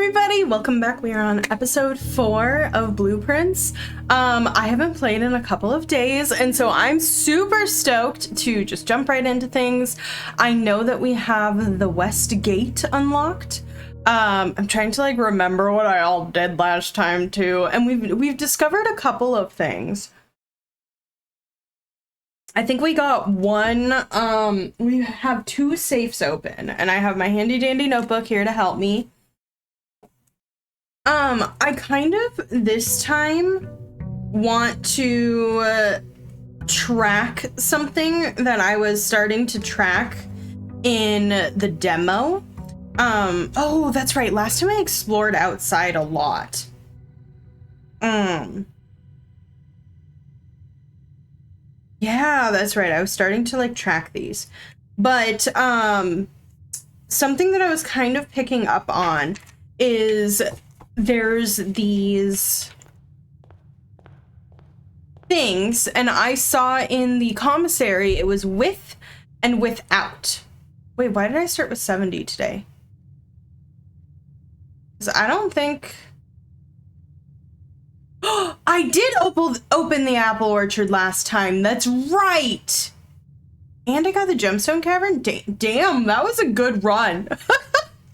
everybody, welcome back. We are on episode 4 of Blueprints. I haven't played in a couple of days, and so I'm super stoked to just jump right into things. I know that we have the West Gate unlocked. I'm trying to remember what I all did last time too, and we've discovered a couple of things. I think we got one, we have 2 safes open, and I have my handy dandy notebook here to help me. I kind of, this time, want to track something that I was starting to track in the demo. Oh, that's right, last time I explored outside a lot. Yeah, that's right. I was starting to track these. But something that I was kind of picking up on is there's these things, and I saw in the commissary it was with and without. Wait, why did I start with 70 today? Because I don't think... I did open the apple orchard last time. That's right. And I got the gemstone cavern. Damn, that was a good run.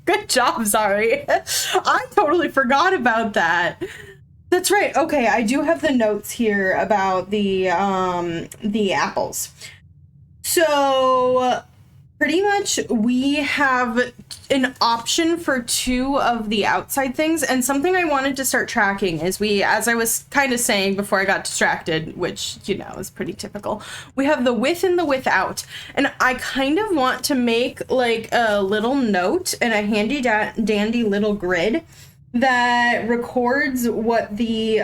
Good job, Zari. I totally forgot about that. That's right. Okay, I do have the notes here about the apples. So pretty much we have an option for 2 of the outside things, and something I wanted to start tracking is as I was kind of saying before I got distracted, which, you know, is pretty typical, we have the with and the without, and I kind of want to make a little note and a handy dandy little grid that records what the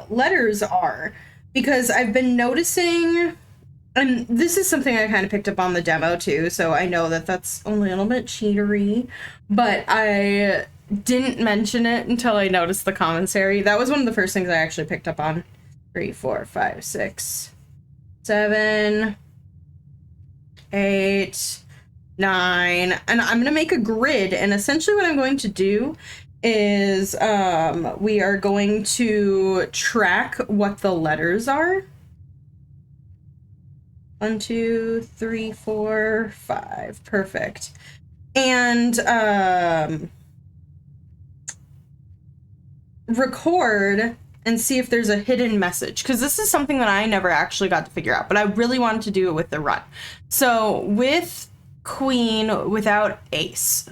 letters are, because I've been noticing... And this is something I kind of picked up on the demo too, so I know that that's a little bit cheatery, but I didn't mention it until I noticed the commissary. That was one of the first things I actually picked up on. 3, 4, 5, 6, 7, 8, 9, and I'm gonna make a grid, and essentially what I'm going to do is we are going to track what the letters are. 1, 2, 3, 4, 5. Perfect. And record and see if there's a hidden message, because this is something that I never actually got to figure out, but I really wanted to do it with the run. So with queen, without ace.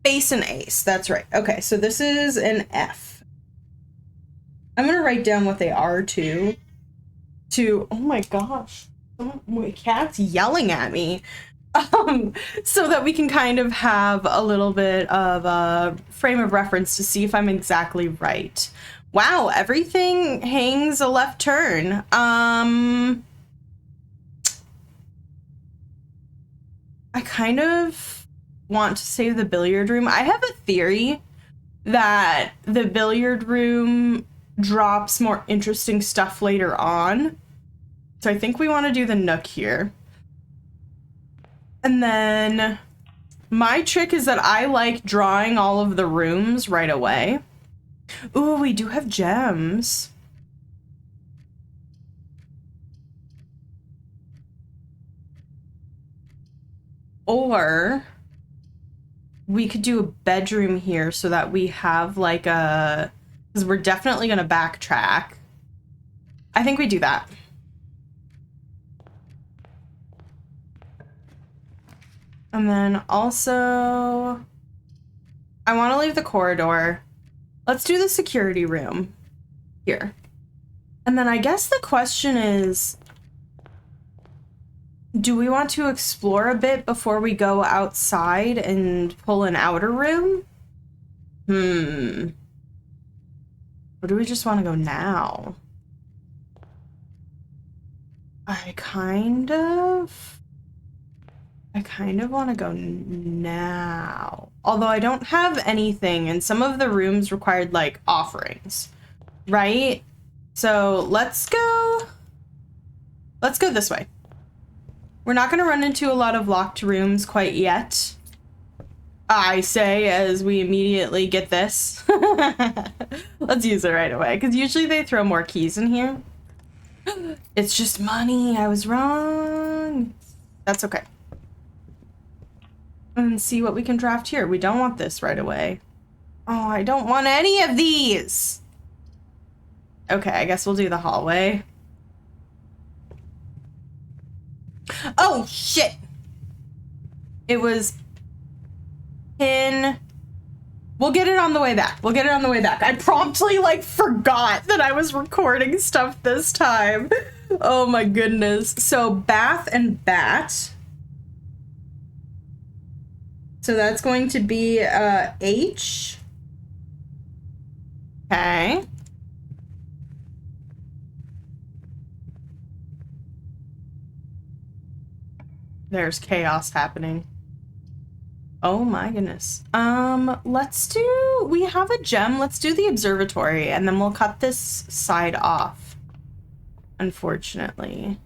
Ace and ace. That's right. Okay, so this is an F. I'm going to write down what they are too. Oh my gosh. My cat's yelling at me, so that we can kind of have a little bit of a frame of reference to see if I'm exactly right. Wow, everything hangs a left turn. I kind of want to save the billiard room. I have a theory that the billiard room drops more interesting stuff later on. So I think we want to do the nook here. And then my trick is that I like drawing all of the rooms right away. Ooh, we do have gems. Or we could do a bedroom here so that we have because we're definitely going to backtrack. I think we do that. And then also, I want to leave the corridor. Let's do the security room here. And then I guess the question is, do we want to explore a bit before we go outside and pull an outer room? Or do we just want to go now? I kind of want to go now. Although I don't have anything, and some of the rooms required, offerings. Right? So let's go this way. We're not going to run into a lot of locked rooms quite yet. I say as we immediately get this. Let's use it right away, because usually they throw more keys in here. It's just money. I was wrong. That's okay. And see what we can draft here. We don't want this right away. Oh, I don't want any of these. Okay, I guess we'll do the hallway. Oh, shit. It was pin. We'll get it on the way back. We'll get it on the way back. I promptly, like, forgot that I was recording stuff this time. Oh, my goodness. So, bath and bat. So that's going to be H. Okay. There's chaos happening. Oh my goodness. We have a gem. Let's do the observatory and then we'll cut this side off. Unfortunately.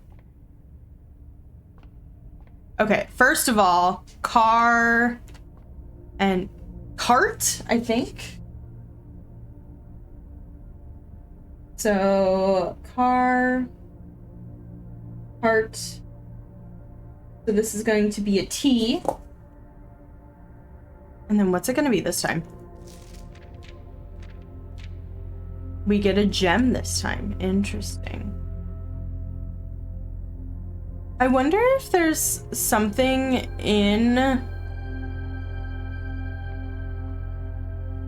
Okay, first of all, car and cart, I think. So, car, cart. So this is going to be a T. And then what's it going to be this time? We get a gem this time. Interesting. I wonder if there's something in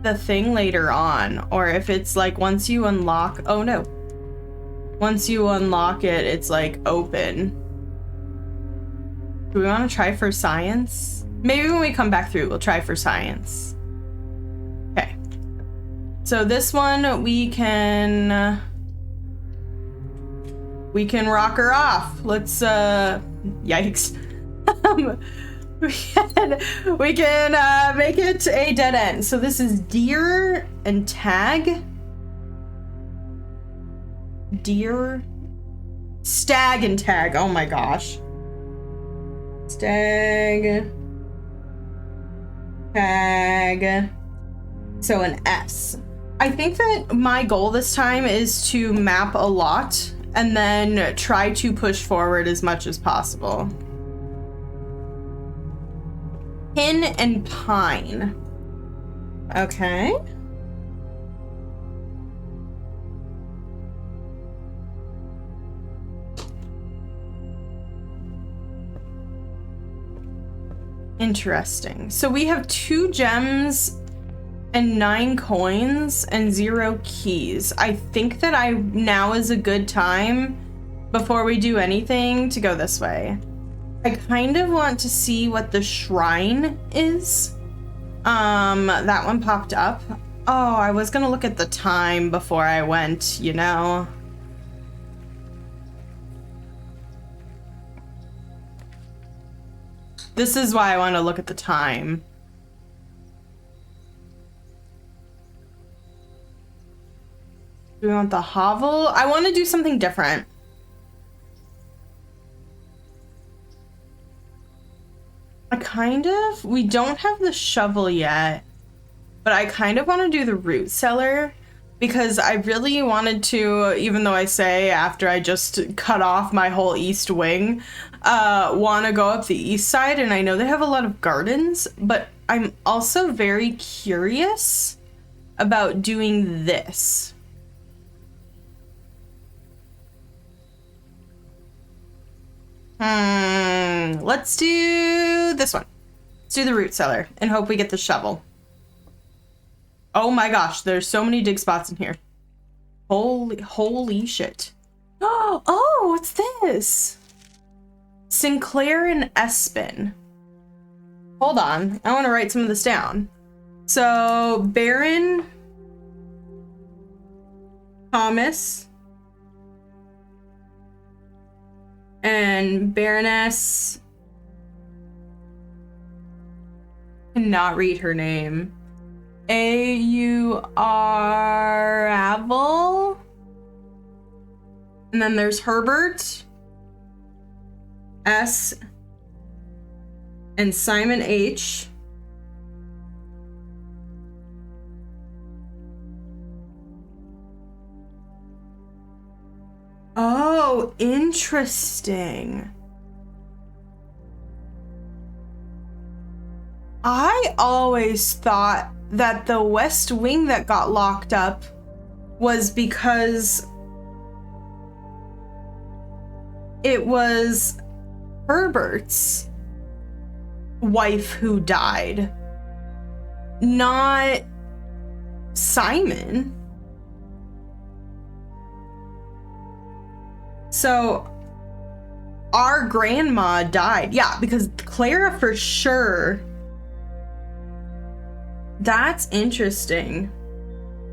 the thing later on, or if it's like once you unlock, oh no. Once you unlock it, it's like open. Do we want to try for science? Maybe when we come back through, we'll try for science. Okay. So this one, we can rock her off. Let's, yikes. we can make it a dead end. So this is deer and tag. Deer. Stag and tag. Oh my gosh. Stag. Tag. So an S. I think that my goal this time is to map a lot and then try to push forward as much as possible. Pin and pine. Okay. Interesting. So we have 2 gems and 9 coins and 0 keys. I think that now is a good time before we do anything to go this way. I kind of want to see what the shrine is. That one popped up. Oh, I was gonna look at the time before I went, you know. This is why I want to look at the time. Do we want the hovel? I want to do something different. We don't have the shovel yet, but I kind of want to do the root cellar because I really wanted to, even though I say after I just cut off my whole east wing, want to go up the east side, and I know they have a lot of gardens, but I'm also very curious about doing this. Let's do this one. Let's do the root cellar and hope we get the shovel. Oh my gosh, there's so many dig spots in here. Holy shit. Oh, what's this? Sinclair and Espin. Hold on, I want to write some of this down. So, Baron Thomas and Baroness, cannot read her name. Avel. And then there's Herbert S and Simon H. Oh, interesting. I always thought that the West Wing that got locked up was because it was Herbert's wife who died, not Simon. So our grandma died. Yeah, because Clara for sure. That's interesting.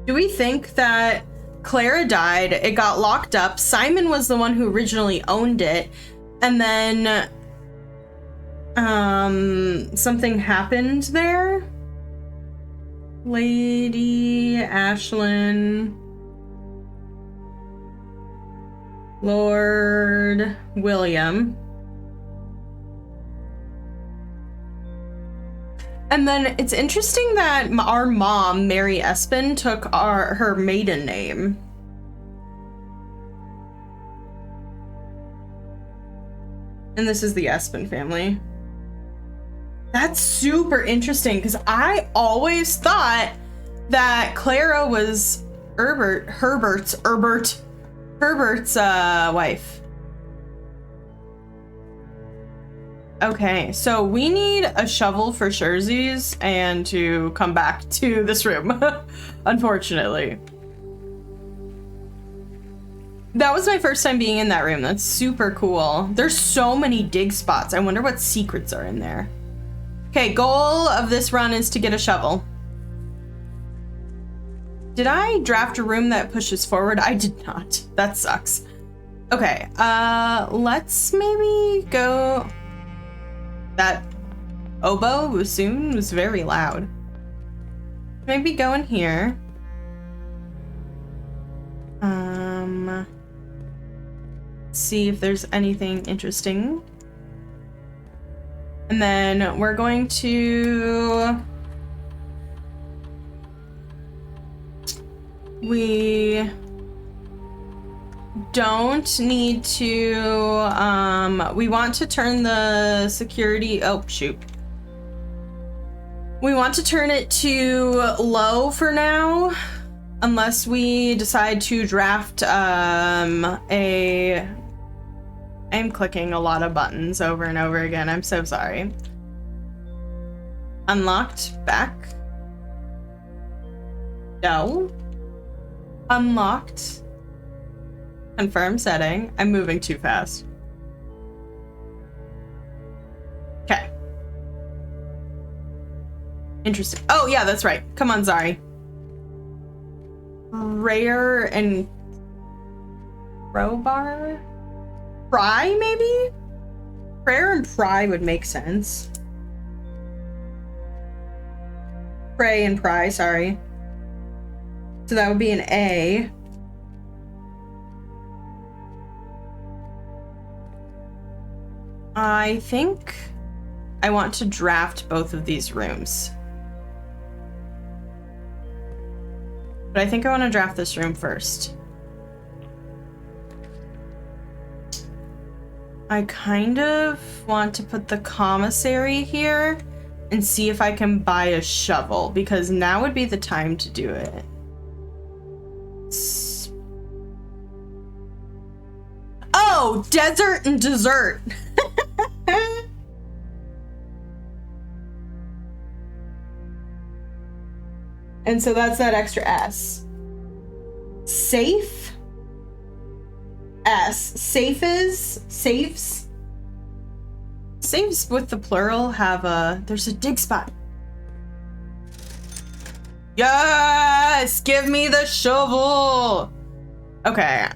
Do we think that Clara died, it got locked up, Simon was the one who originally owned it, and then something happened there? Lady Ashlyn, Lord William. And then it's interesting that our mom, Mary Espin, took her maiden name. And this is the Espin family. That's super interesting because I always thought that Clara was Herbert's wife. Okay, so we need a shovel for Sherzies and to come back to this room, unfortunately. That was my first time being in that room. That's super cool. There's so many dig spots. I wonder what secrets are in there. Okay, goal of this run is to get a shovel. Did I draft a room that pushes forward? I did not. That sucks. Okay, let's maybe go... That oboe bassoon was very loud. Maybe go in here. See if there's anything interesting. And then we're going to... We don't need to, we want to turn the security, oh shoot. We want to turn it to low for now, unless we decide to draft I'm clicking a lot of buttons over and over again, I'm so sorry. Unlocked, back. No. Unlocked. Confirm setting. I'm moving too fast. Okay. Interesting. Oh, yeah, that's right. Come on, Zari. Rare and crowbar? Pry, maybe? Prayer and pry would make sense. Pray and pry, sorry. So that would be an A. I think I want to draft both of these rooms. But I think I want to draft this room first. I kind of want to put the commissary here and see if I can buy a shovel, because now would be the time to do it. Oh, desert and dessert. And so that's that extra S. Safe. S. Safes. Safes. Safes with the plural have a... There's a dig spot. Yes! Give me the shovel! Okay.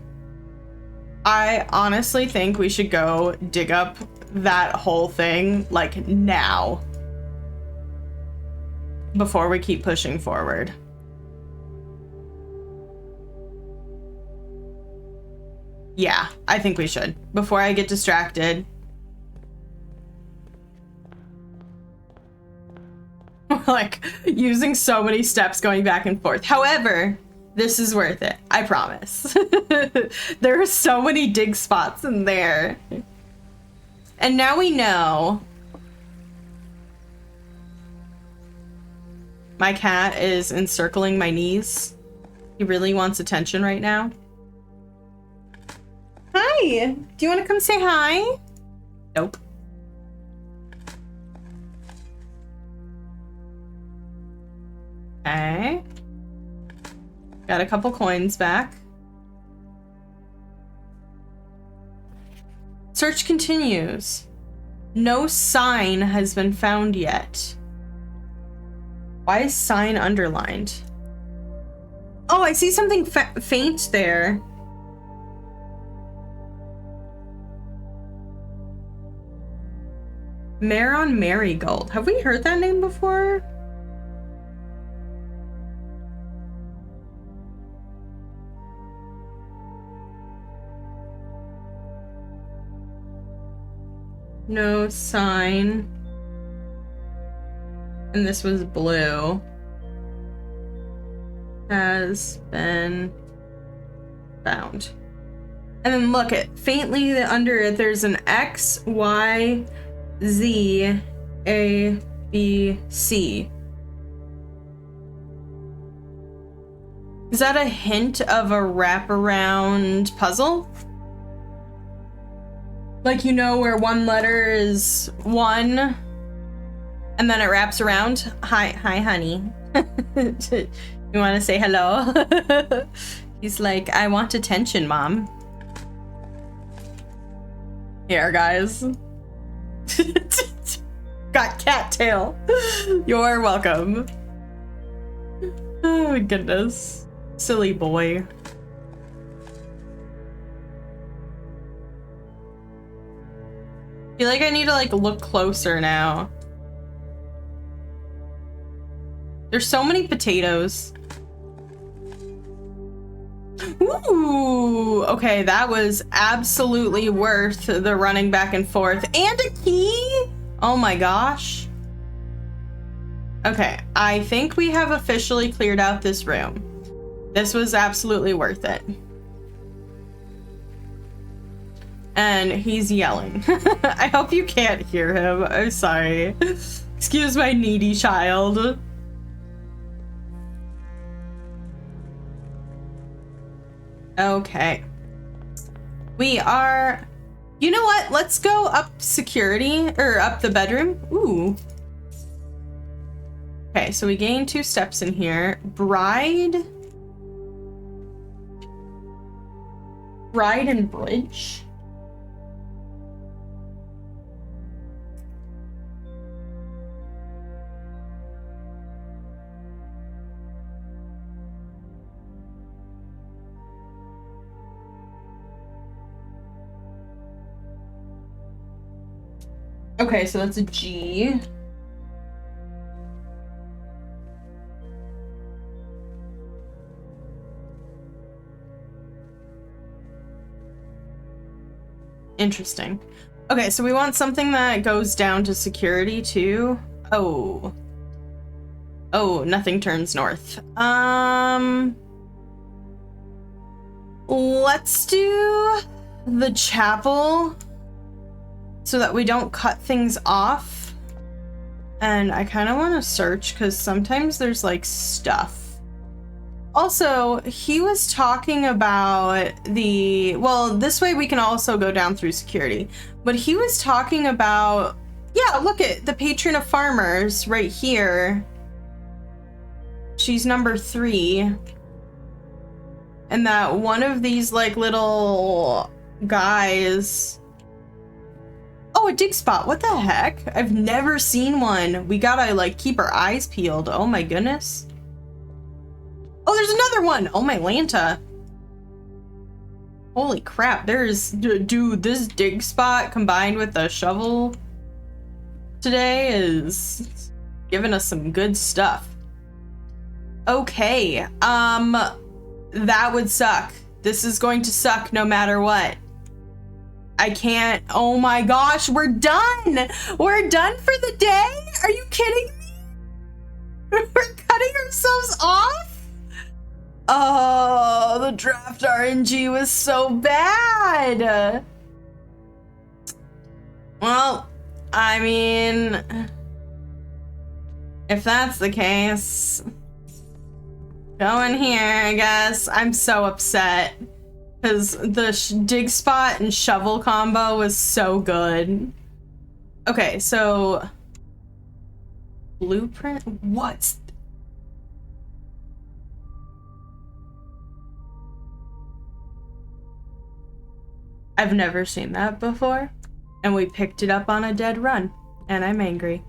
I honestly think we should go dig up that whole thing, like, now. Before we keep pushing forward. Yeah, I think we should. Before I get distracted. Like, using so many steps going back and forth. However, This is worth it. I promise. There are so many dig spots in there. And now we know. My cat is encircling my knees. He really wants attention right now. Hi! Do you want to come say hi? Nope. Okay. Got a couple coins back. Search continues. No sign has been found yet. Why is sign underlined? Oh, I see something faint there. Mare on Marigold. Have we heard that name before? No sign. And this was blue. Has been found. And then look at faintly under it, there's an X, Y, Z, A, B, C. Is that a hint of a wraparound puzzle? Like, you know, where one letter is one and then it wraps around? Hi, honey. You want to say hello? He's like, I want attention, Mom. Here, guys. Got cat tail. You're welcome. Oh my goodness. Silly boy. I feel like I need to like look closer now. There's so many potatoes. Ooh, okay, that was absolutely worth the running back and forth. And a key? Oh my gosh. Okay, I think we have officially cleared out this room. This was absolutely worth it. And he's yelling. I hope you can't hear him. I'm sorry. Excuse my needy child. Okay. We are... You know what? Let's go up security, or up the bedroom. Ooh. Okay, so we gained 2 steps in here. Bride and bridge. Okay, so that's a G. Interesting. Okay, so we want something that goes down to security too. Oh. Oh, nothing turns north. Let's do the chapel so that we don't cut things off. And I kind of want to search because sometimes there's like stuff. Also, he was talking about the, well, this way we can also go down through security, but he was talking about, yeah, look at the patron of farmers right here. She's number 3. And that one of these like little guys. Oh, a dig spot. What the heck? I've never seen one. We gotta like keep our eyes peeled. Oh my goodness. Oh, there's another one. Oh my Lanta. Holy crap. There's, dude, this dig spot combined with the shovel today is giving us some good stuff. Okay. That would suck. This is going to suck no matter what. I can't. Oh my gosh, we're done. We're done for the day. Are you kidding me? We're cutting ourselves off? the draft RNG was so bad. Well, I mean, if that's the case, go in here, I guess. I'm so upset because the dig spot and shovel combo was so good. Okay, so blueprint? What? I've never seen that before, and we picked it up on a dead run, and I'm angry.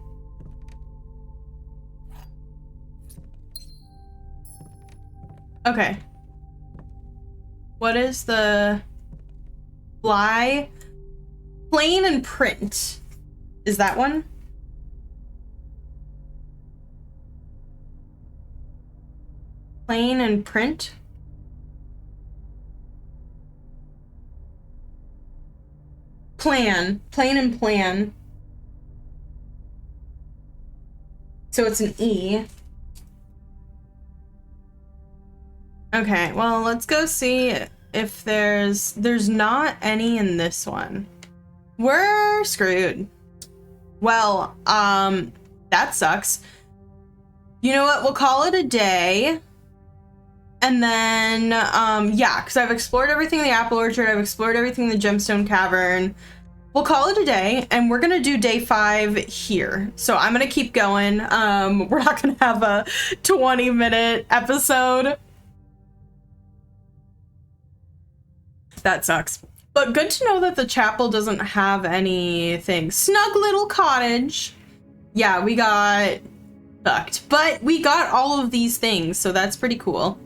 Okay. What is the fly? Plain and print. Is that one? Plain and print? Plan. Plain and plan. So it's an E. Okay, well, let's go see if there's not any in this one. We're screwed. Well, that sucks. You know what? We'll call it a day. And then, yeah, because I've explored everything in the apple orchard. I've explored everything in the gemstone cavern. We'll call it a day, and we're gonna do day 5 here. So I'm gonna keep going. We're not gonna have a 20-minute episode. That sucks. But good to know that the chapel doesn't have anything. Snug little cottage. Yeah, we got fucked. But we got all of these things, so that's pretty cool.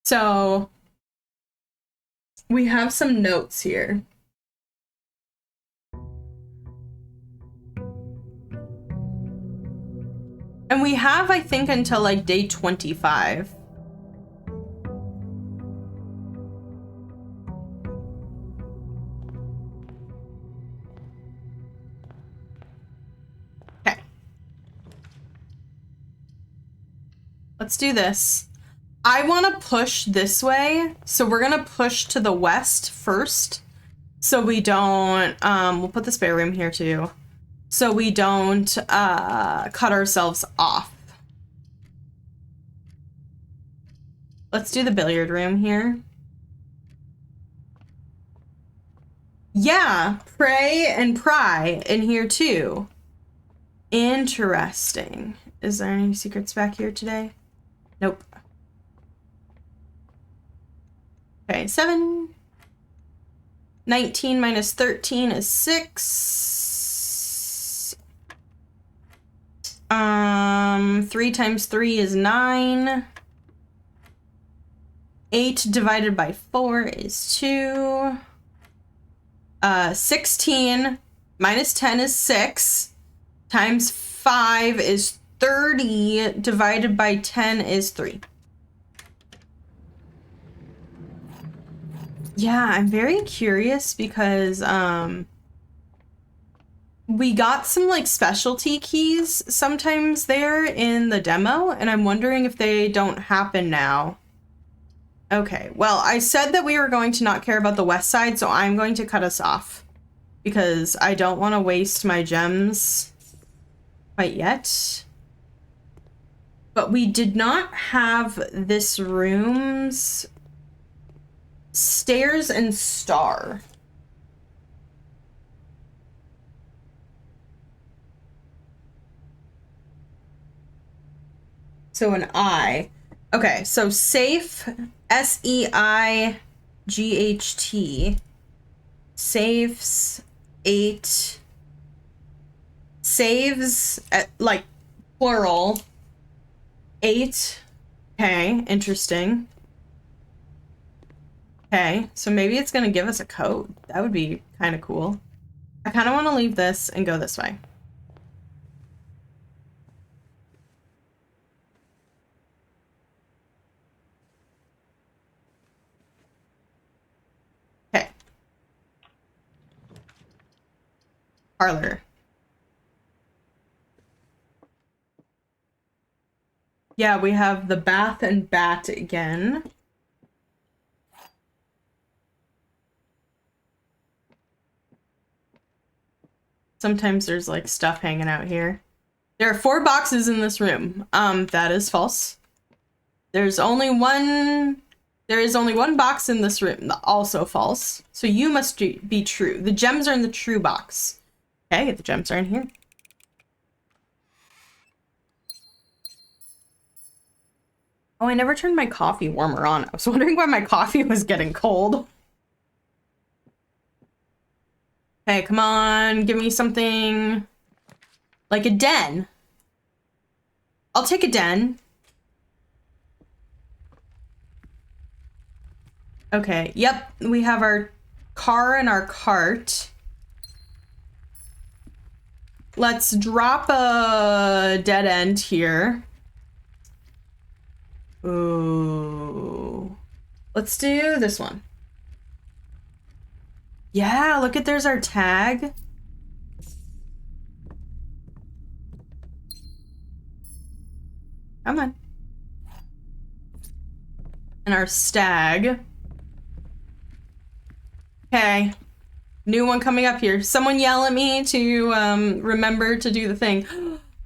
So we have some notes here. And we have, I think, until like day 25. Okay. Let's do this. I want to push this way, so we're gonna push to the west first, so we don't, we'll put the spare room here too, so we don't cut ourselves off. Let's do the billiard room here. Yeah, pray and pry in here too. Interesting. Is there any secrets back here today? Nope. Okay, 7. 19 minus 13 is 6. 3 times 3 is 9. 8 divided by 4 is 2. 16 minus 10 is 6. Times 5 is 30. Divided by 10 is 3. Yeah, I'm very curious because we got some like specialty keys sometimes there in the demo, and I'm wondering if they don't happen now. Okay, well, I said that we were going to not care about the west side, so I'm going to cut us off because I don't want to waste my gems quite yet. But we did not have this room's stairs and star. So an I. Okay, so safe, S-E-I-G-H-T. Safes, 8. Saves, like, plural. 8. Okay, interesting. Okay, so maybe it's gonna give us a code. That would be kind of cool. I kind of want to leave this and go this way. Okay. Parlor. Yeah, we have the bath and bat again. Sometimes there's like stuff hanging out here. There are 4 boxes in this room. That is false. There is only one box in this room. Also false. So you must be true. The gems are in the true box. Okay, the gems are in here. Oh, I never turned my coffee warmer on. I was wondering why my coffee was getting cold. Okay, come on. Give me something like a den. I'll take a den. Okay, yep. We have our car and our cart. Let's drop a dead end here. Ooh. Let's do this one. Yeah, look at, there's our tag. Come on. And our stag. Okay. New one coming up here. Someone yell at me to remember to do the thing.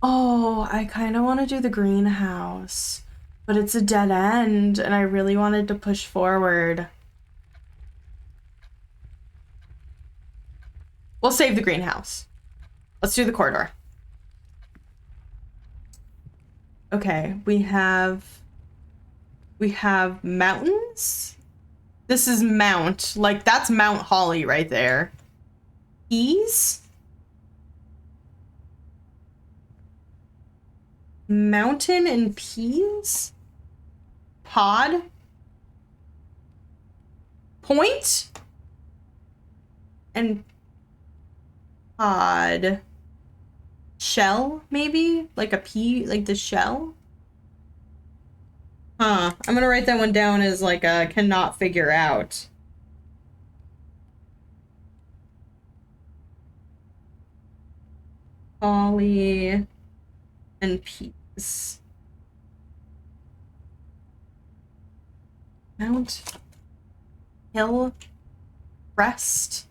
Oh, I kind of want to do the greenhouse, but it's a dead end and I really wanted to push forward. We'll save the greenhouse. Let's do the corridor. Okay, we have mountains. This is Mount, like that's Mount Holly right there. Peas? Mountain and peas? Pod? Point? And pod. Shell, maybe? Like a pea, like the shell? Huh. I'm gonna write that one down as like a cannot figure out. Holly and peas. Mount Hill Crest.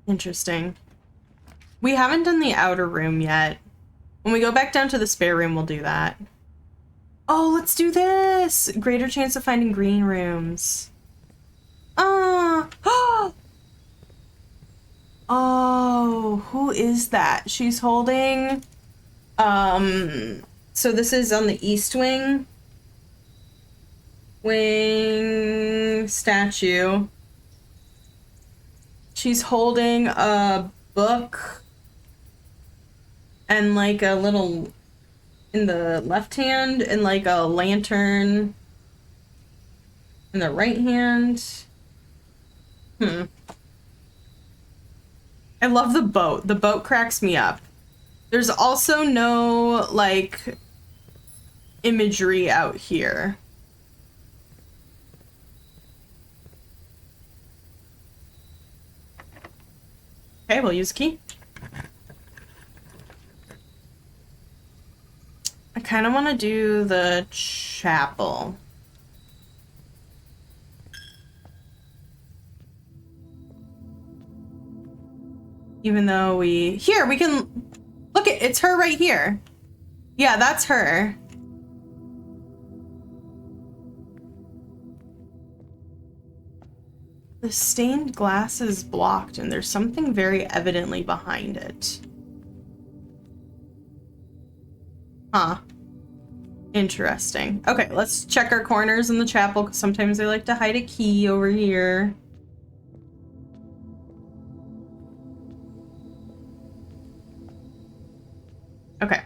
Interesting. We haven't done the outer room yet. When we go back down to the spare room, we'll do that. Oh, let's do this! Greater chance of finding green rooms. Oh, who is that? She's holding... So this is on the east wing. Wing statue. She's holding a book and like a little in the left hand and like a lantern in the right hand. I love the boat. The boat cracks me up. There's also no like imagery out here. Okay, we'll use a key. I kind of want to do the chapel. Even though we can look at, it's her right here. Yeah, that's her. The stained glass is blocked and there's something very evidently behind it. Huh. Interesting. Okay, let's check our corners in the chapel because sometimes they like to hide a key over here. Okay.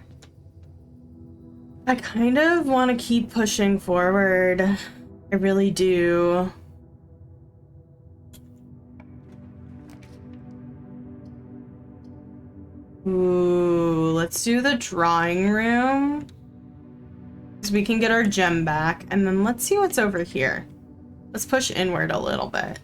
I kind of want to keep pushing forward. I really do. Ooh, let's do the drawing room. Because we can get our gem back. And then let's see what's over here. Let's push inward a little bit.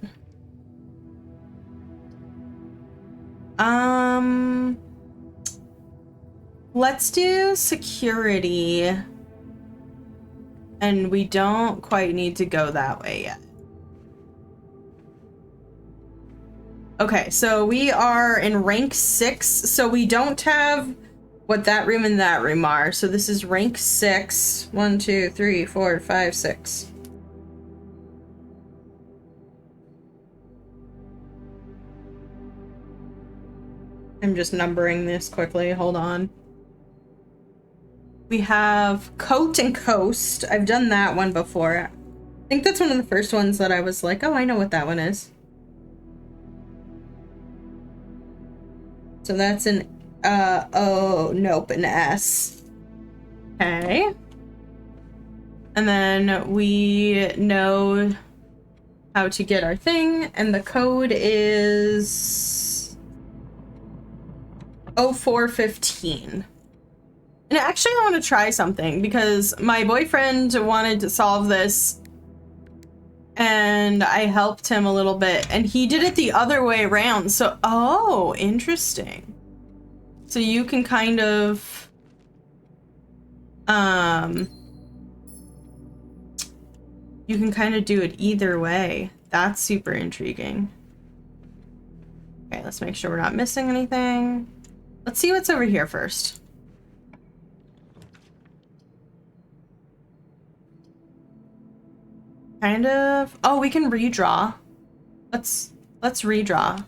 Let's do security. And we don't quite need to go that way yet. Okay, so we are in rank 6, so we don't have what that room and that room are. So this is rank 6. 1, 2, 3, 4, 5, 6. I'm just numbering this quickly. Hold on. We have Coat and Coast. I've done that one before. I think that's one of the first ones that I was like, oh, I know what that one is. So that's an, oh, nope, an S. Okay. And then we know how to get our thing, and the code is 0415. And actually I want to try something because my boyfriend wanted to solve this and I helped him a little bit and he did it the other way around. So, oh, interesting. So you can kind of, you can kind of do it either way. That's super intriguing. Okay, let's make sure we're not missing anything. Let's see what's over here first. Kind of, oh, we can redraw. Let's redraw.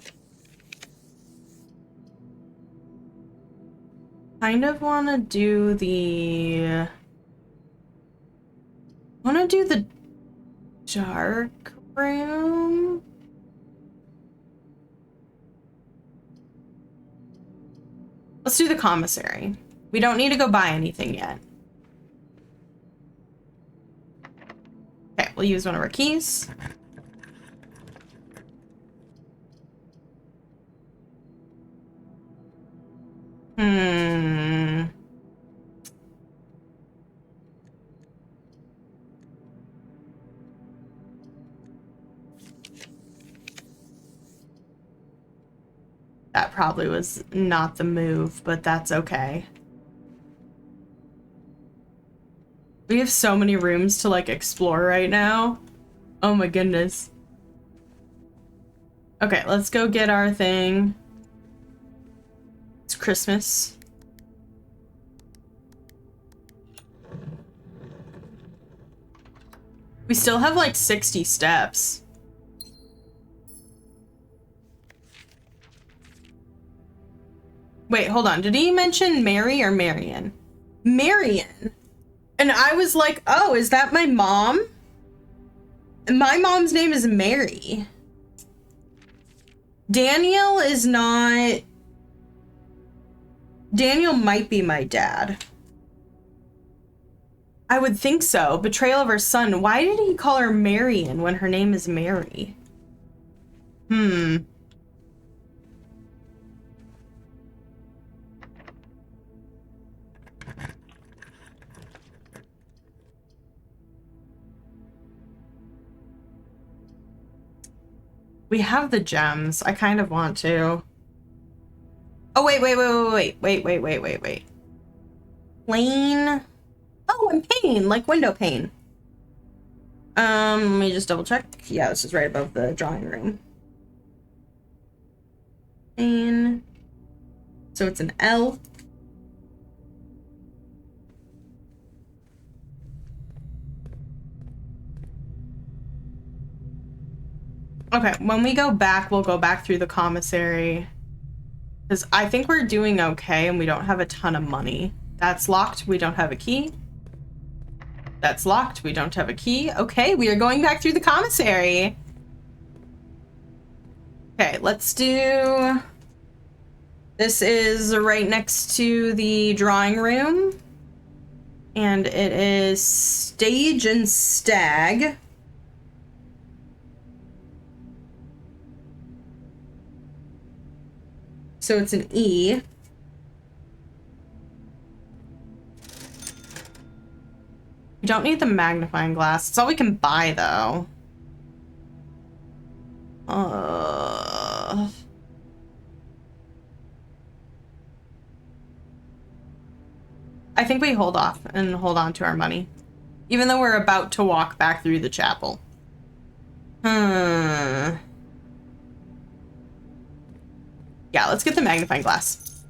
Kind of want to do the dark room. Let's do the commissary. We don't need to go buy anything yet. Okay, we'll use one of our keys. That probably was not the move, but that's okay. We have so many rooms to like explore right now. Oh my goodness. Okay, let's go get our thing. It's Christmas. We still have like 60 steps. Wait, hold on. Did he mention Mary or Marion? Marion. And I was like, oh, is that my mom? My mom's name is Mary. Daniel is not... Daniel might be my dad. I would think so. Betrayal of her son. Why did he call her Marion when her name is Mary? We have the gems. I kind of want to. Oh, wait. Plain. Oh, and pane, like window pane. Let me just double check. Yeah, this is right above the drawing room. Pane. So it's an L. Okay, when we go back, we'll go back through the commissary. Because I think we're doing okay and we don't have a ton of money. That's locked. We don't have a key. That's locked. We don't have a key. Okay, we are going back through the commissary. Okay, let's do... This is right next to the drawing room. And it is Stage and Stag. So it's an E. We don't need the magnifying glass. It's all we can buy, though. I think we hold off and hold on to our money. Even though we're about to walk back through the chapel. Yeah, let's get the magnifying glass.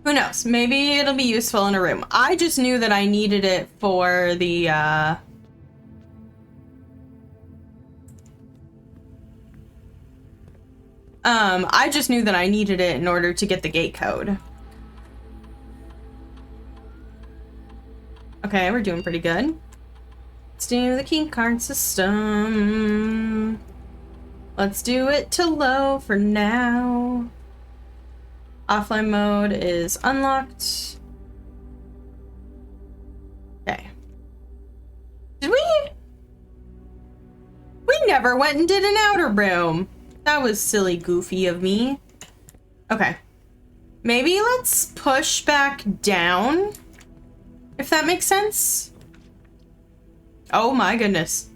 Who knows? Maybe it'll be useful in a room. I just knew that I needed it for the, I just knew that I needed it in order to get the gate code. Okay, we're doing pretty good. Let's do the key card system. Let's do it to low for now. Offline mode is unlocked. Okay. Did we? We never went and did an outer room. That was silly goofy of me. Okay. Maybe let's push back down, if that makes sense. Oh my goodness.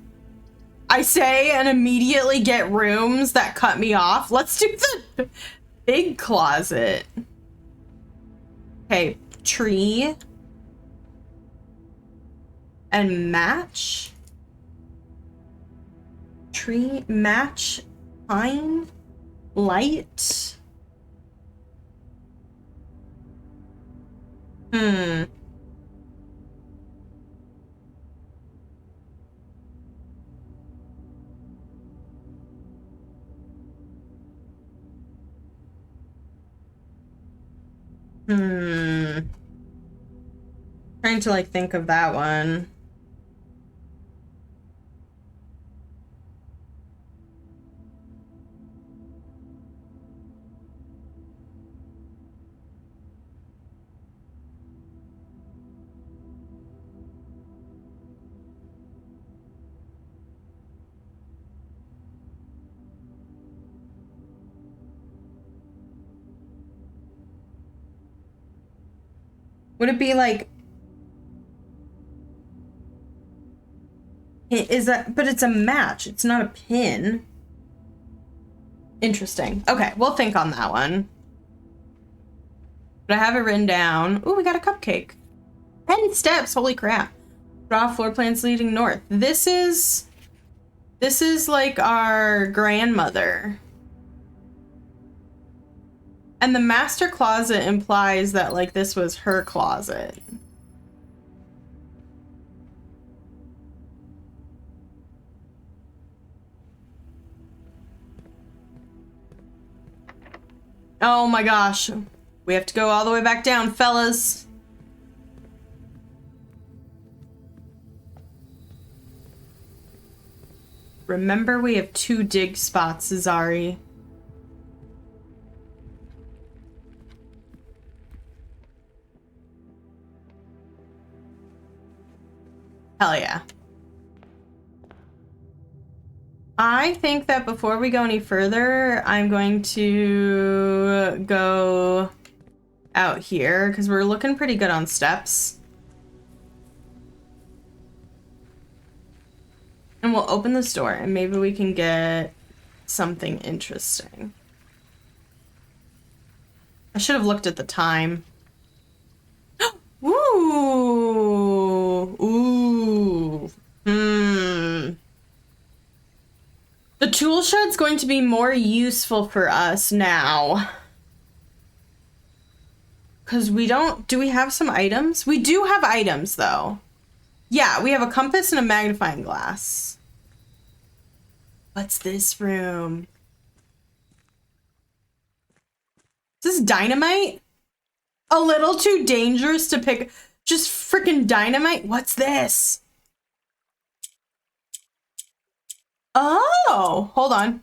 I say and immediately get rooms that cut me off. Let's do the big closet. Okay, tree. And match. Tree, match, pine, light. Trying to like think of that one. Would it be like, is that, but it's a match, it's not a pin. Interesting. Okay, we'll think on that one. But I have it written down. Ooh, we got a cupcake. 10 steps, holy crap. Draw floor plans leading north. This is like our grandmother. And the master closet implies that like this was her closet. Oh my gosh. We have to go all the way back down, fellas. Remember, we have 2 dig spots, Zari. Hell yeah. I think that before we go any further, I'm going to go out here because we're looking pretty good on steps. And we'll open this door and maybe we can get something interesting. I should have looked at the time. Ooh. Ooh. The tool shed's going to be more useful for us now. Because we don't... Do we have some items? We do have items, though. Yeah, we have a compass and a magnifying glass. What's this room? Is this dynamite? A little too dangerous to pick. Just freaking dynamite? What's this? Oh, hold on.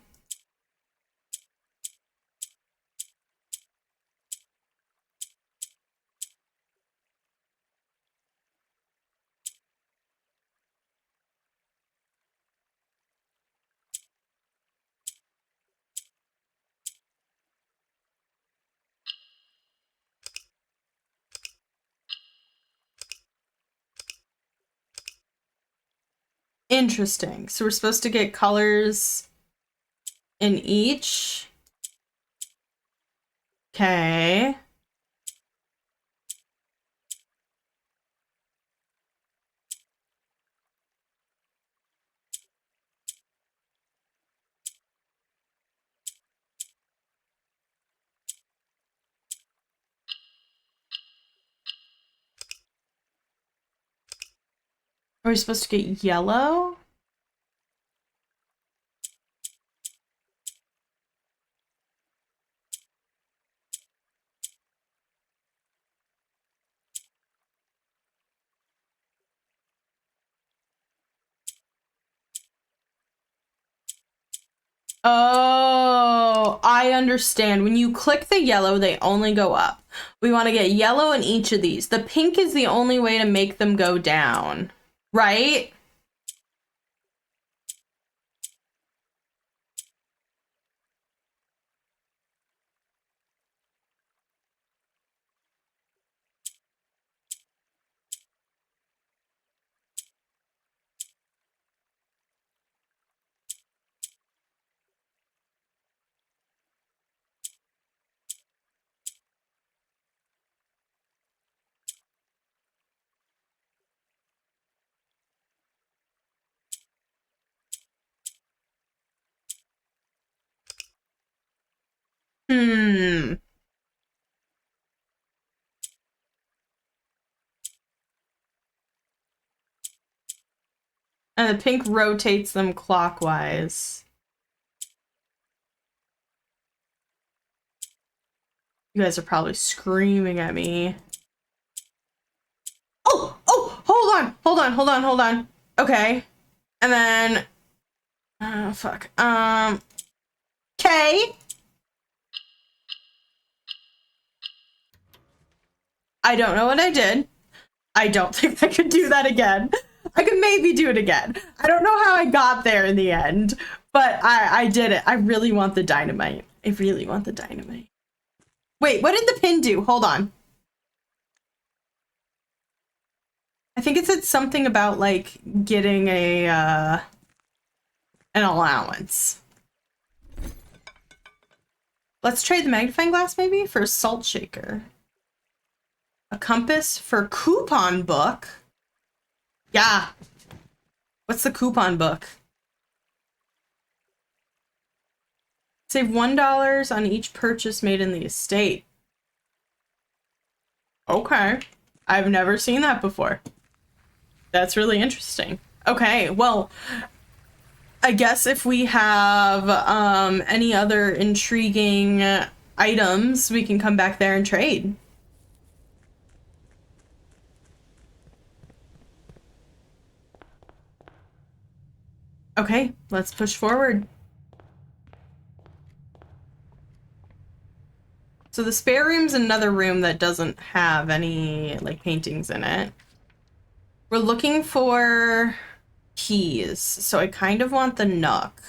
Interesting. So we're supposed to get colors in each. Okay. Are we supposed to get yellow? Oh, I understand. When you click the yellow, they only go up. We want to get yellow in each of these. The pink is the only way to make them go down, right? Hmm. And the pink rotates them clockwise. You guys are probably screaming at me. Oh, hold on. Okay. And then, oh, fuck. Okay. I don't know what I did. I don't think I could do that again. I could maybe do it again. I don't know how I got there in the end, but I did it. I really want the dynamite. I really want the dynamite. Wait, what did the pin do? Hold on. I think it said something about like getting a an allowance. Let's trade the magnifying glass maybe for a salt shaker. A compass for coupon book. Yeah. What's the coupon book? Save $1 on each purchase made in the estate. Okay. I've never seen that before. That's really interesting. Okay, well, I guess if we have any other intriguing items, we can come back there and trade. Okay, let's push forward. So the spare room's another room that doesn't have any like paintings in it. We're looking for keys, so I kind of want the nook.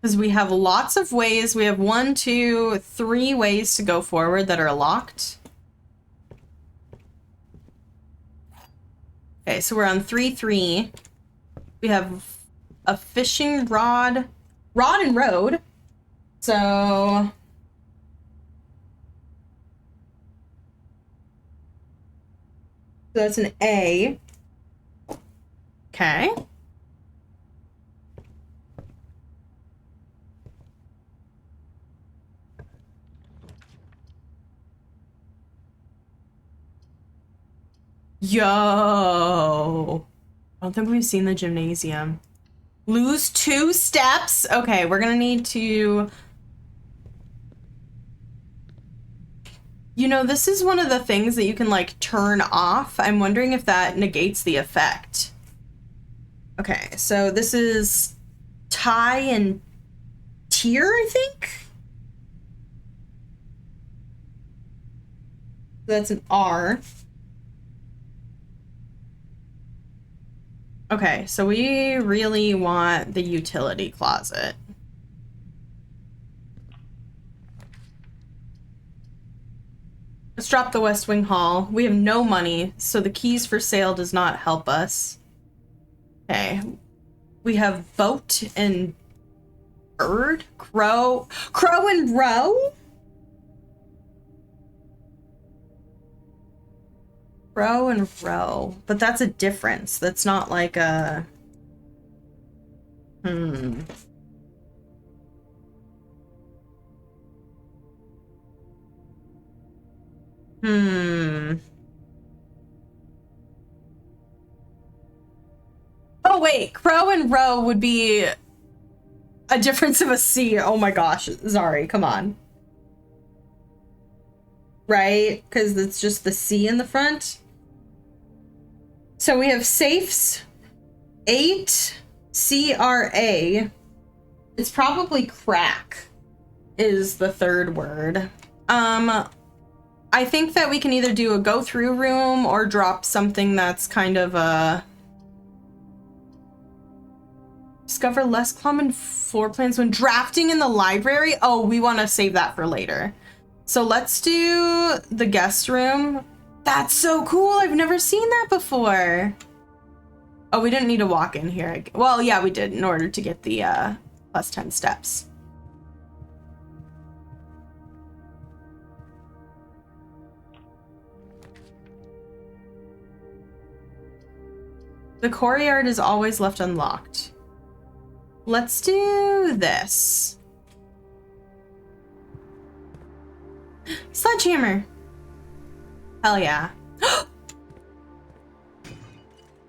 Because we have lots of ways. We have 1, 2, 3 ways to go forward that are locked. Okay, so we're on 3-3. We have a fishing rod and road. So that's an A. Okay. Yo. I don't think we've seen the gymnasium. Lose 2 steps? Okay, we're gonna need to... You know, this is one of the things that you can, like, turn off. I'm wondering if that negates the effect. Okay, so this is tie and tier, I think? That's an R. Okay, so we really want the utility closet. Let's drop the West Wing Hall. We have no money, so the keys for sale does not help us. Okay. We have boat and bird? Crow and row? Row and row. But that's a difference. That's not like a... Hmm. wait, crow and row would be a difference of a C. Oh my gosh, Zari, come on. Right? Because it's just the C in the front. So we have safes, 8, CRA. It's probably crack is the third word. I think that we can either do a go through room or drop something that's kind of a discover less common floor plans when drafting in the library. Oh, we want to save that for later. So let's do the guest room. That's so cool. I've never seen that before. Oh, we didn't need to walk in here. Well, yeah, we did in order to get the plus 10 steps. The courtyard is always left unlocked. Let's do this. Sledgehammer. Hell yeah.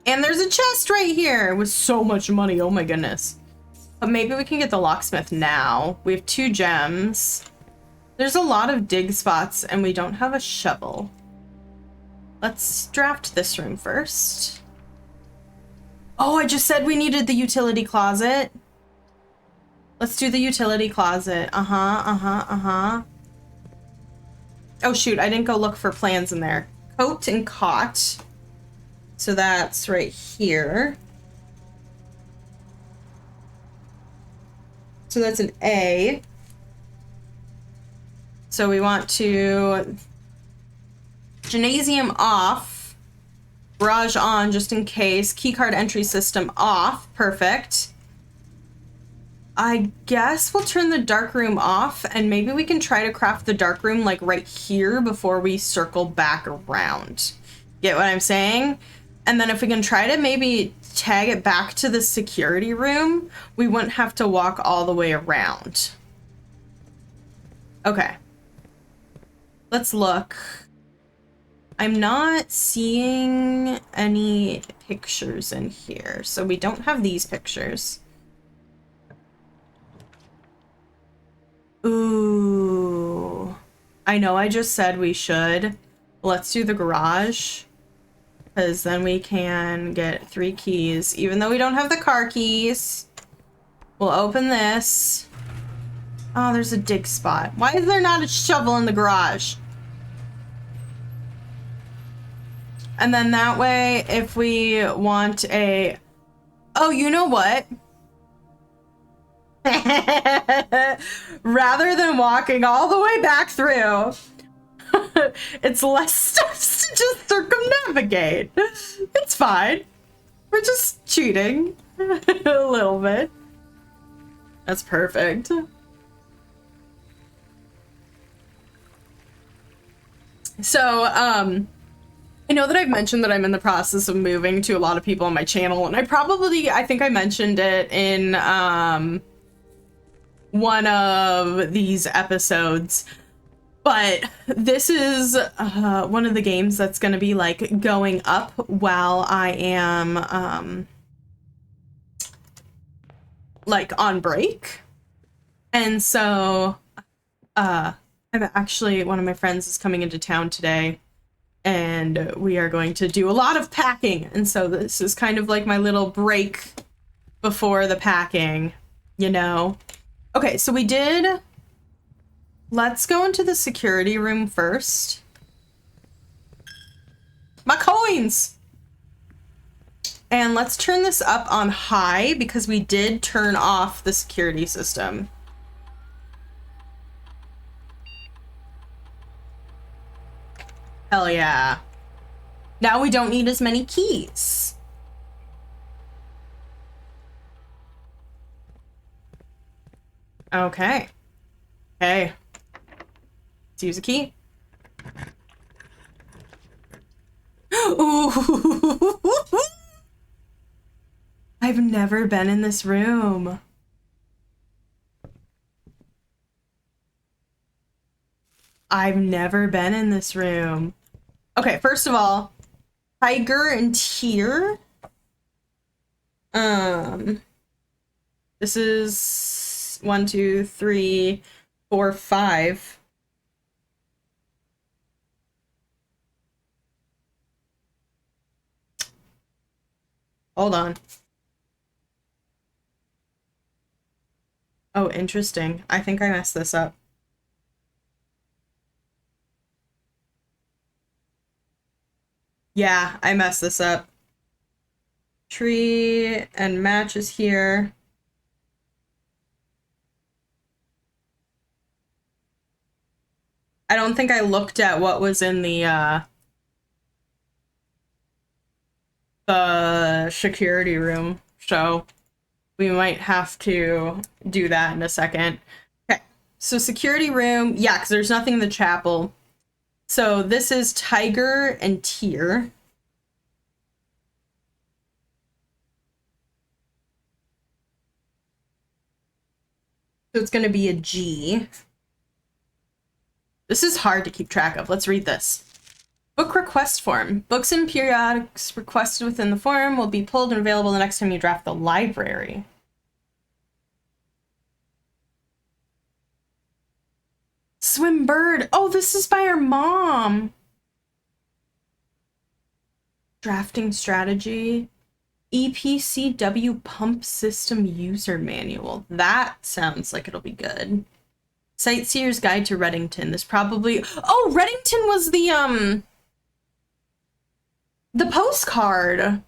And there's a chest right here with so much money. Oh my goodness. But maybe we can get the locksmith now. We have 2 gems. There's a lot of dig spots and we don't have a shovel. Let's draft this room first. Oh, I just said we needed the utility closet. Let's do the utility closet. Oh shoot, I didn't go look for plans in there. Coat and cot. So that's right here. So that's an A. So we want to gymnasium off. Garage on just in case. Keycard entry system off. Perfect. I guess we'll turn the dark room off and maybe we can try to craft the dark room like right here before we circle back around. Get what I'm saying? And then if we can try to maybe tag it back to the security room, we wouldn't have to walk all the way around. Okay. Let's look. I'm not seeing any pictures in here, so we don't have these pictures. Ooh. I know I just said we should. Let's do the garage, because then we can get 3 keys, even though we don't have the car keys. We'll open this. Oh, there's a dig spot. Why is there not a shovel in the garage? And then that way, if we want a... Oh, you know what? Rather than walking all the way back through, it's less steps to just circumnavigate. It's fine. We're just cheating a little bit. That's perfect. So, I know that I've mentioned that I'm in the process of moving to a lot of people on my channel, and I think I mentioned it in one of these episodes, but this is one of the games that's going to be like going up while I am like on break. And so I'm actually, one of my friends is coming into town today, and we are going to do a lot of packing. And so this is kind of like my little break before the packing, you know? Okay, so we did... Let's go into the security room first. My coins! And let's turn this up on high because we did turn off the security system. Hell yeah. Now we don't need as many keys. Okay. Okay. Let's use a key. Ooh. I've never been in this room. I've never been in this room. Okay, first of all, tiger and tear. This is 1, 2, 3, 4, 5. Hold on. Oh, interesting. I think I messed this up. Yeah, I messed this up. Tree and match is here. I don't think I looked at what was in the security room, so we might have to do that in a second. Okay, so security room, yeah, because there's nothing in the chapel. So this is Tiger and Tear. So it's going to be a G. This is hard to keep track of. Let's read this. Book request form. Books and periodics requested within the form will be pulled and available the next time you draft the library. Swim Bird. Oh, this is by our mom. Drafting strategy. EPCW pump system user manual. That sounds like it'll be good. Sightseer's Guide to Reddington. This probably... Oh, Reddington was the postcard.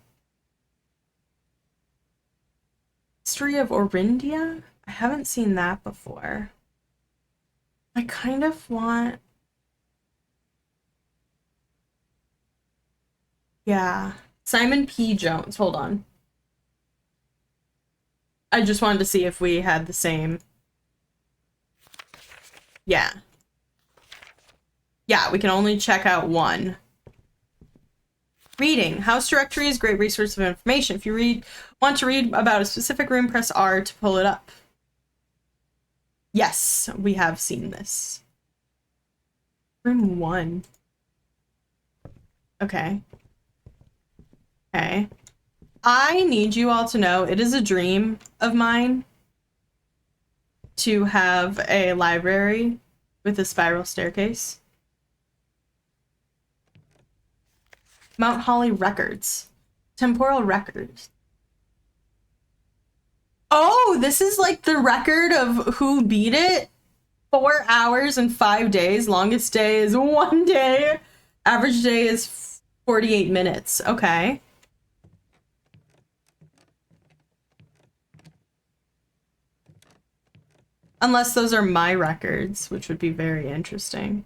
History of Orindia? I haven't seen that before. I kind of want... Yeah. Simon P. Jones. Hold on. I just wanted to see if we had the same... Yeah. Yeah, we can only check out one. Reading. House directory is a great resource of information. If you want to read about a specific room, press R to pull it up. Yes, we have seen this. Room 1. Okay. Okay. I need you all to know it is a dream of mine to have a library with a spiral staircase. Mount Holly records. Temporal records. Oh, this is like the record of who beat it. 4 hours and 5 days. Longest day is 1 day. Average day is 48 minutes. Okay. Unless those are my records, which would be very interesting.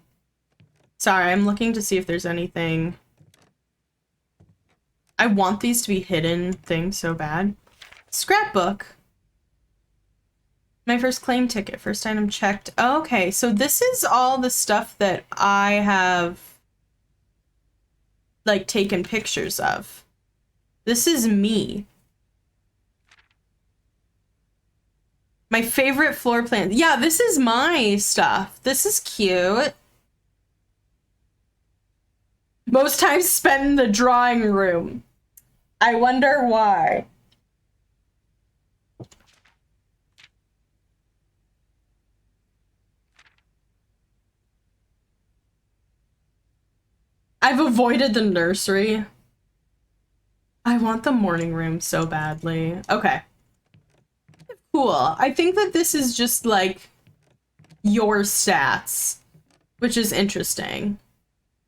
Sorry, I'm looking to see if there's anything. I want these to be hidden things so bad. Scrapbook. My first claim ticket, first item checked. Okay, so this is all the stuff that I have, like, taken pictures of. This is me. My favorite floor plan. Yeah, this is my stuff. This is cute. Most times spent in the drawing room. I wonder why. I've avoided the nursery. I want the morning room so badly. Okay. Cool. I think that this is just like your stats, which is interesting.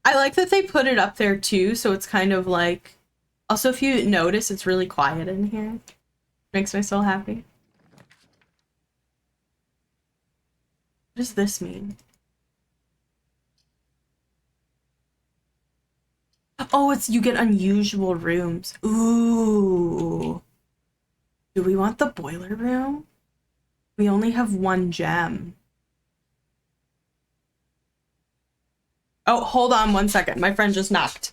I like that they put it up there too, so it's kind of like... Also, if you notice, it's really quiet in here. Makes my soul happy. What does this mean? Oh, it's you get unusual rooms. Ooh. Do we want the boiler room? We only have 1 gem. Oh, hold on 1 second. My friend just knocked.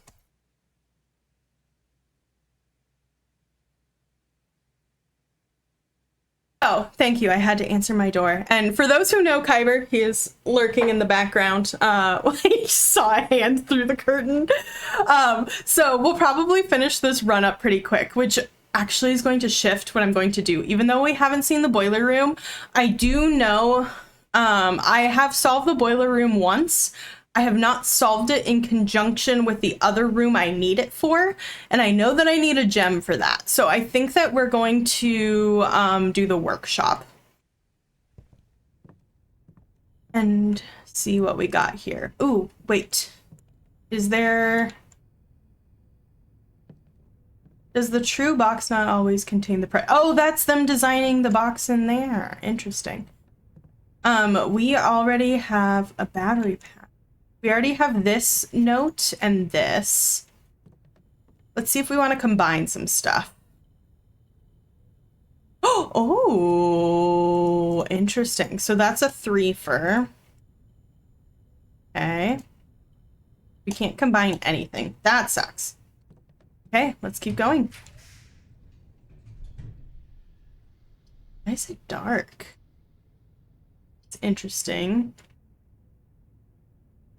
Oh, thank you. I had to answer my door. And for those who know Kyber, he is lurking in the background. He saw a hand through the curtain. So we'll probably finish this run up pretty quick, which actually is going to shift what I'm going to do. Even though we haven't seen the boiler room, I do know I have solved the boiler room once. I have not solved it in conjunction with the other room I need it for, and I know that I need a gem for that. So I think that we're going to do the workshop and see what we got here. Ooh, wait. Is there... Does the true box not always contain the Oh, that's them designing the box in there. Interesting. We already have a battery pack. We already have this note and this. Let's see if we want to combine some stuff. Oh, interesting. So that's a 3-fer. Okay. We can't combine anything. That sucks. Okay, let's keep going. Why is it dark? It's interesting.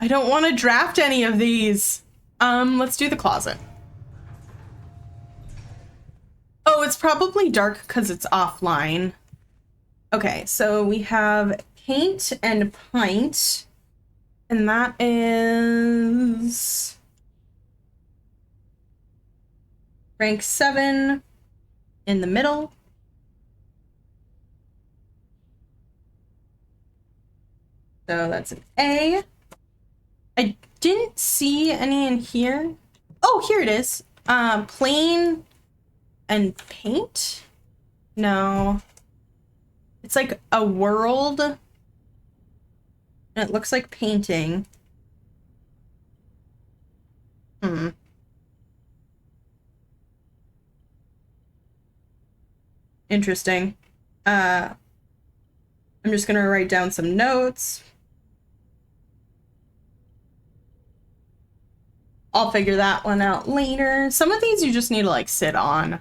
I don't want to draft any of these. Let's do the closet. Oh, it's probably dark because it's offline. Okay, so we have paint and pint. And that is... rank 7 in the middle. So that's an A. I didn't see any in here. Oh, here it is. Plain and paint? No. It's like a world. And it looks like painting. Interesting. I'm just gonna write down some notes. I'll figure that one out later. Some of these you just need to like sit on.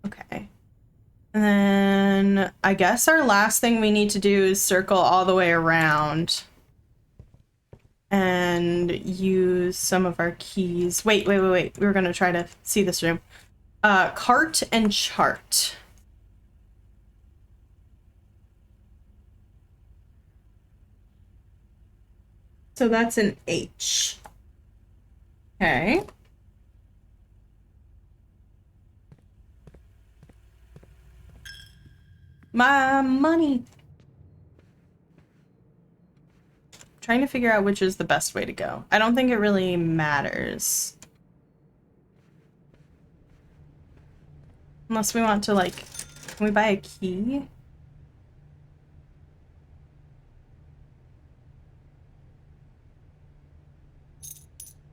Okay. And then I guess our last thing we need to do is circle all the way around and use some of our keys. Wait. We were gonna try to see this room. Cart and chart. So that's an H. Okay. My money. Trying to figure out which is the best way to go. I don't think it really matters. Unless we want to, like, can we buy a key?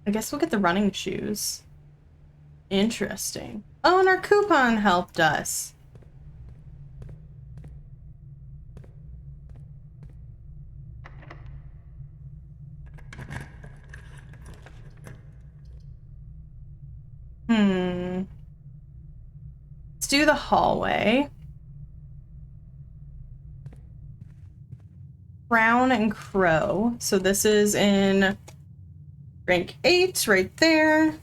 I guess we'll get the running shoes. Interesting. Oh, and our coupon helped us. Let's do the hallway. Crown and Crow. So this is in rank 8 right there.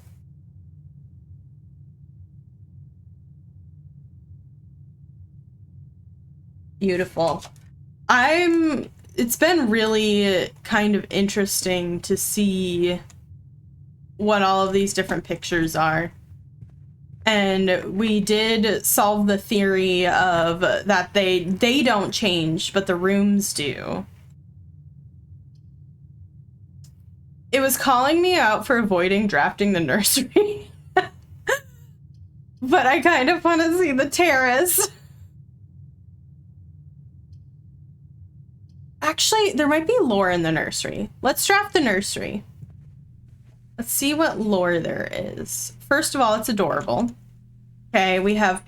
Beautiful. It's been really kind of interesting to see what all of these different pictures are. And we did solve the theory of that they don't change, but the rooms do. It was calling me out for avoiding drafting the nursery. But I kind of want to see the terrace. Actually, there might be lore in the nursery. Let's draft the nursery. Let's see what lore there is. First of all, it's adorable. Okay, we have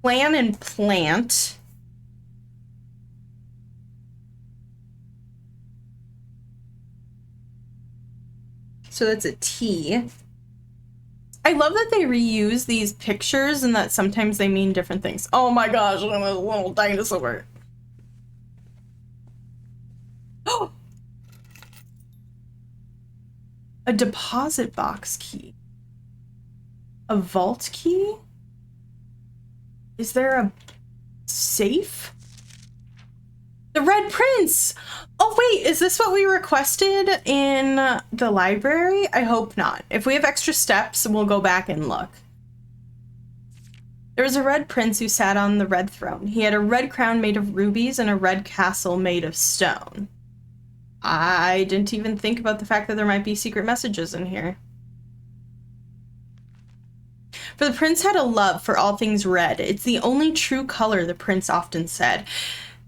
plan and plant. So that's a T. I love that they reuse these pictures and that sometimes they mean different things. Oh my gosh, I'm a little dinosaur. Oh! A deposit box key. A vault key? Is there a safe? The Red Prince! Oh wait, is this what we requested in the library? I hope not. If we have extra steps, we'll go back and look. There was a red prince who sat on the red throne. He had a red crown made of rubies and a red castle made of stone. I didn't even think about the fact that there might be secret messages in here. For the prince had a love for all things red. It's the only true color, the prince often said.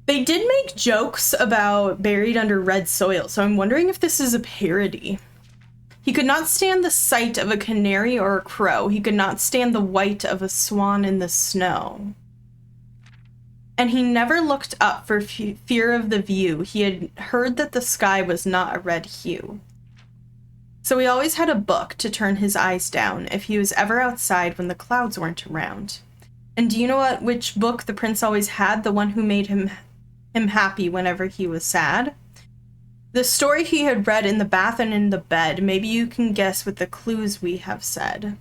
They did make jokes about buried under red soil, so I'm wondering if this is a parody. He could not stand the sight of a canary or a crow. He could not stand the white of a swan in the snow. And he never looked up for fear of the view. He had heard that the sky was not a red hue. So he always had a book to turn his eyes down if he was ever outside when the clouds weren't around. And do you know which book the prince always had? The one who made him happy whenever he was sad? The story he had read in the bath and in the bed. Maybe you can guess with the clues we have said.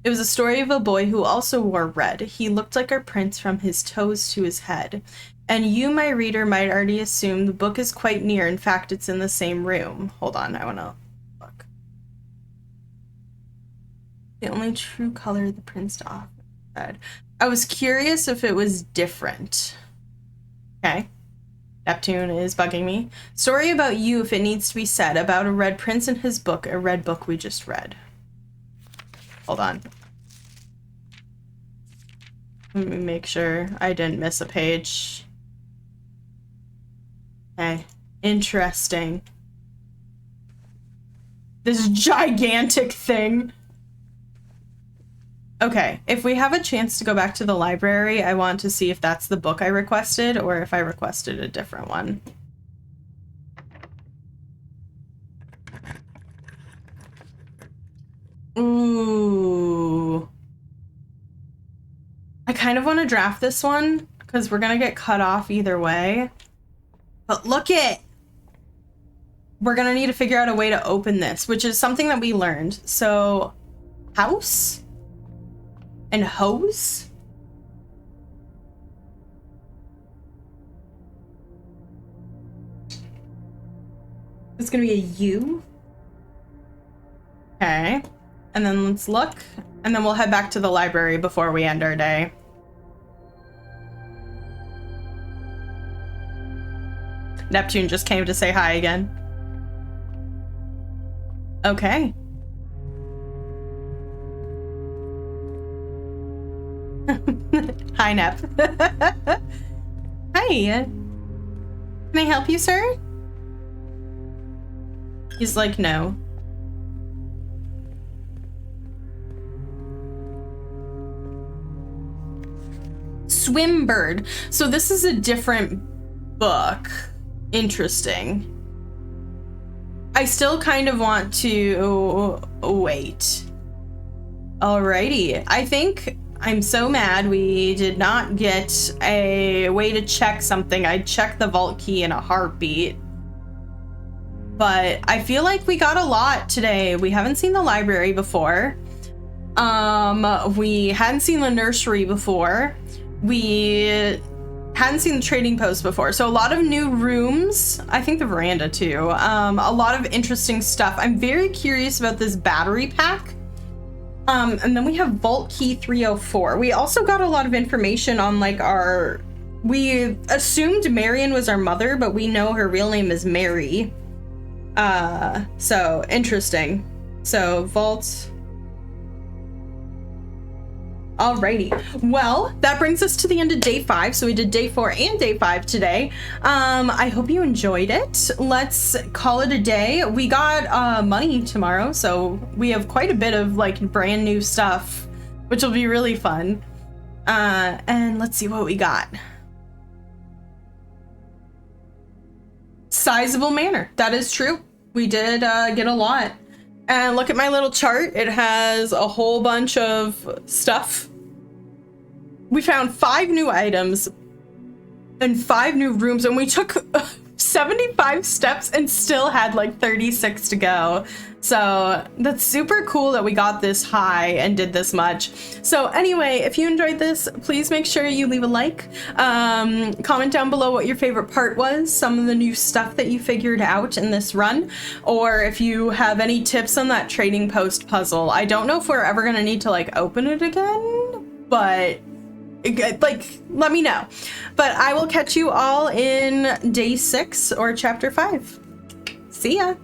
It was a story of a boy who also wore red. He looked like our prince from his toes to his head. And you, my reader, might already assume the book is quite near. In fact, it's in the same room. Hold on, I want to look. The only true color the prince often said. I was curious if it was different. Okay. Neptune is bugging me. Story about you, if it needs to be said, about a red prince and his book, a red book we just read. Hold on. Let me make sure I didn't miss a page. Okay. Interesting. This gigantic thing. Okay, if we have a chance to go back to the library, I want to see if that's the book I requested or if I requested a different one. Ooh. I kind of want to draft this one because we're going to get cut off either way. But look it! We're going to need to figure out a way to open this, which is something that we learned. So, house? And hose? It's gonna be a U. Okay. And then let's look. And then we'll head back to the library before we end our day. Neptune just came to say hi again. Okay. Hi, Nep. Hi. Can I help you, sir? He's like, no. Swimbird. So this is a different book. Interesting. I still kind of want to wait. Alrighty. I think I'm so mad we did not get a way to check something. I'd check the vault key in a heartbeat. But I feel like we got a lot today. We haven't seen the library before. We hadn't seen the nursery before. We hadn't seen the trading post before. So a lot of new rooms. I think the veranda too. A lot of interesting stuff. I'm very curious about this battery pack. And then we have Vault Key 304. We also got a lot of information on like we assumed Marion was our mother, but we know her real name is Mary. So interesting. So Vault. Alrighty. Well, that brings us to the end of day 5. So we did day 4 and day 5 today. I hope you enjoyed it. Let's call it a day. We got money tomorrow, so we have quite a bit of like brand new stuff, which will be really fun. And let's see what we got. Sizable manor. That is true. We did get a lot. And look at my little chart. It has a whole bunch of stuff. We found 5 new items and 5 new rooms, and we took 75 steps and still had like 36 to go. So that's super cool that we got this high and did this much. So anyway, if you enjoyed this, please make sure you leave a like. Comment down below what your favorite part was, some of the new stuff that you figured out in this run, or if you have any tips on that trading post puzzle. I don't know if we're ever gonna need to like open it again, but like, let me know. But I will catch you all in day 6 or chapter 5. See ya.